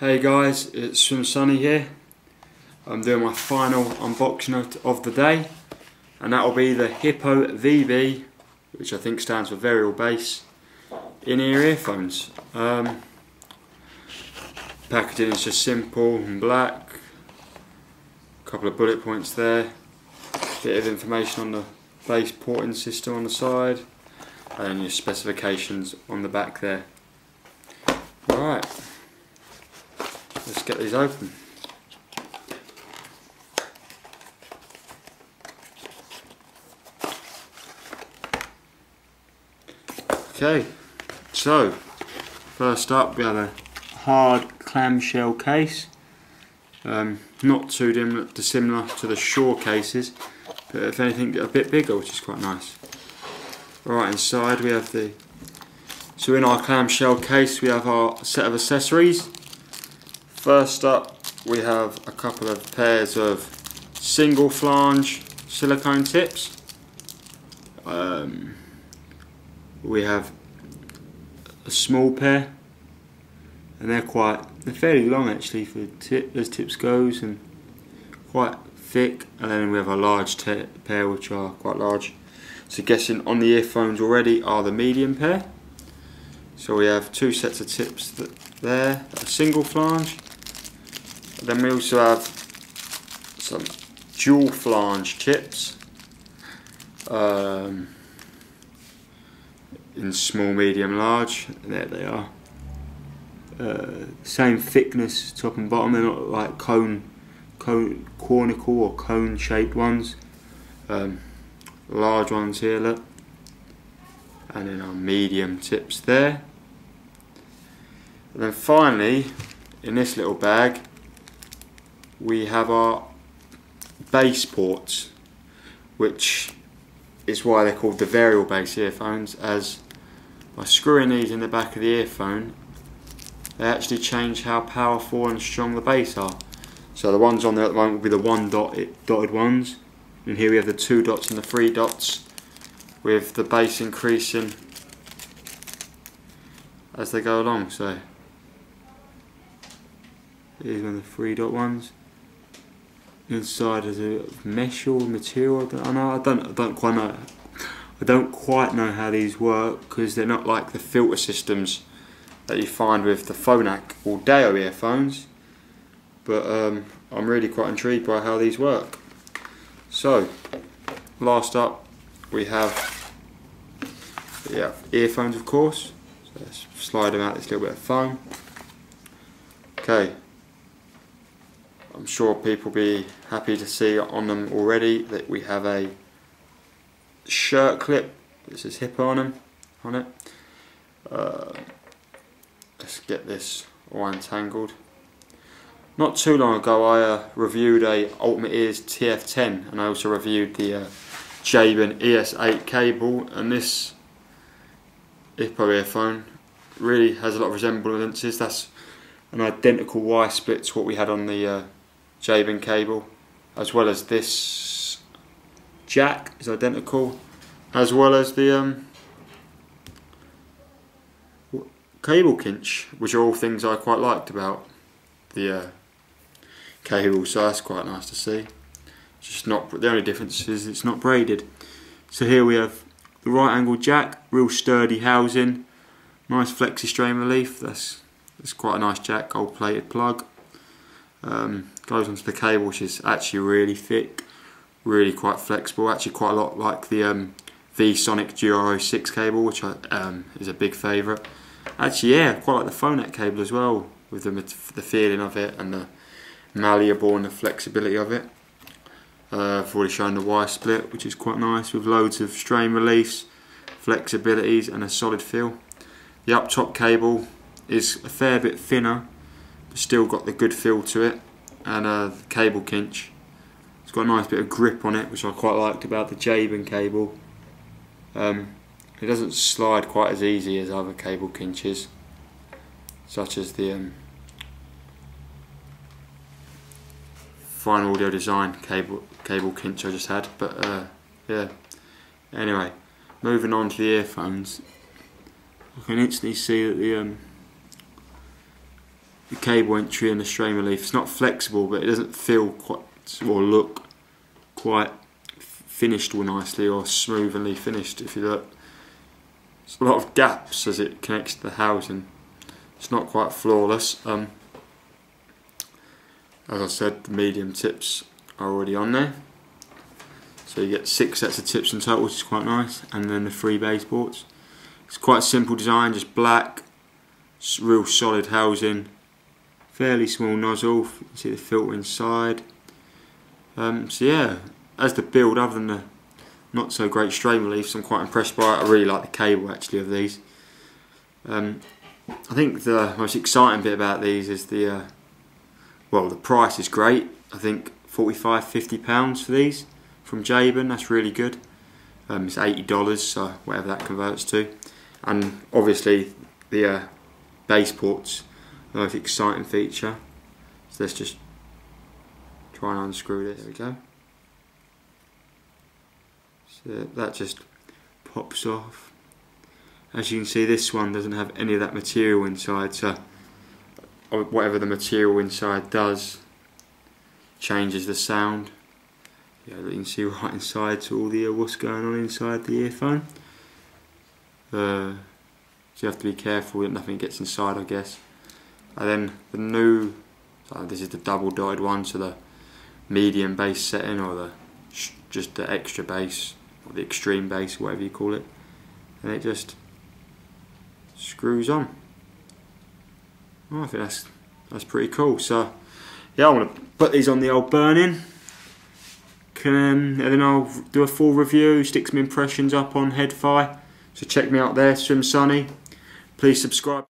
Hey guys, it's Sunny here. I'm doing my final unboxing of the day, and that will be the Hippo VB, which I think stands for variable bass, in-ear earphones. Packaging is just simple and black, a couple of bullet points there, bit of information on the bass porting system on the side, and then your specifications on the back there. Alright. Let's get these open. Okay, so first up we have a hard clamshell case. Not too dissimilar to the Shore cases, but if anything a bit bigger, which is quite nice. Right, inside we have so in our clamshell case we have our set of accessories. First up, we have a couple of pairs of single flange silicone tips. We have a small pair, and they're fairly long actually for as tips goes, and quite thick. And then we have a large pair which are quite large. So guessing on the earphones already are the medium pair. So we have two sets of tips there, a single flange. Then we also have some dual flange tips in small, medium, large. There they are. Same thickness, top and bottom. They're not like conical or cone shaped ones. Large ones here, look. And then our medium tips there. And then finally, in this little bag, we have our bass ports, which is why they're called the variable bass earphones, as by screwing these in the back of the earphone, they actually change how powerful and strong the bass are. So the ones on there at the moment will be the dotted ones, and here we have the 2 dots and the 3 dots, with the bass increasing as they go along. So here's one of the 3 dot ones. Inside is a mesh or material. I don't quite know how these work, because they're not like the filter systems that you find with the Phonak or Deo earphones. But I'm really quite intrigued by how these work. So last up we have earphones, of course. So let's slide them out this little bit of foam. Okay. I'm sure people will be happy to see on them already that we have a shirt clip. This is Hippo on it. Let's get this all untangled. Not too long ago I reviewed a Ultimate Ears TF10, and I also reviewed the Jabin ES8 cable, and this Hippo earphone really has a lot of resemblances. That's an identical Y split to what we had on the Jabin cable, as well as this jack is identical, as well as the cable kinch, which are all things I quite liked about the cable, so that's quite nice to see. It's just not, the only difference is it's not braided. So here we have the right angle jack, real sturdy housing, nice flexi strain relief. That's quite a nice jack, gold plated plug. Goes onto the cable, which is actually really thick, really quite flexible, actually quite a lot like the V-Sonic GR06 cable, which is a big favourite. Actually, yeah, quite like the Phonak cable as well, with the feeling of it and the malleable and the flexibility of it. I've already shown the Y split, which is quite nice, with loads of strain reliefs, flexibilities and a solid feel. The up top cable is a fair bit thinner, but still got the good feel to it, and the cable kinch, it's got a nice bit of grip on it, which I quite liked about the Jabin cable. It doesn't slide quite as easy as other cable kinches, such as the Fine Audio Design cable kinch I just had. But yeah, anyway, moving on to the earphones, I can instantly see that the cable entry and the strain relief. It's not flexible, but it doesn't feel quite, or look quite finished all nicely or smoothly finished. If you look, there's a lot of gaps as it connects to the housing. It's not quite flawless. As I said, the medium tips are already on there, so you get 6 sets of tips in total, which is quite nice, and then the 3 base ports. It's quite a simple design, just black, real solid housing, fairly small nozzle. You can see the filter inside. So yeah, as the build, other than the not so great strain reliefs, I'm quite impressed by it. I really like the cable actually of these. I think the most exciting bit about these is the well, the price is great. I think £45–50 for these from Jabin. That's really good. It's $80, so whatever that converts to. And obviously the base ports, the most exciting feature. So let's just try and unscrew this. There we go. So that just pops off. As you can see, this one doesn't have any of that material inside, so whatever the material inside does changes the sound. Yeah, you can see right inside to all the what's going on inside the earphone. So you have to be careful that nothing gets inside, I guess. And then the new, so this is the double dotted one, so the medium bass setting, or the just the extra bass, or the extreme bass, whatever you call it, and it just screws on. Oh, I think that's pretty cool. So yeah, I'm gonna put these on the old burn-in, and then I'll do a full review, stick some impressions up on Head-Fi. So check me out there, Swim Sunny. Please subscribe.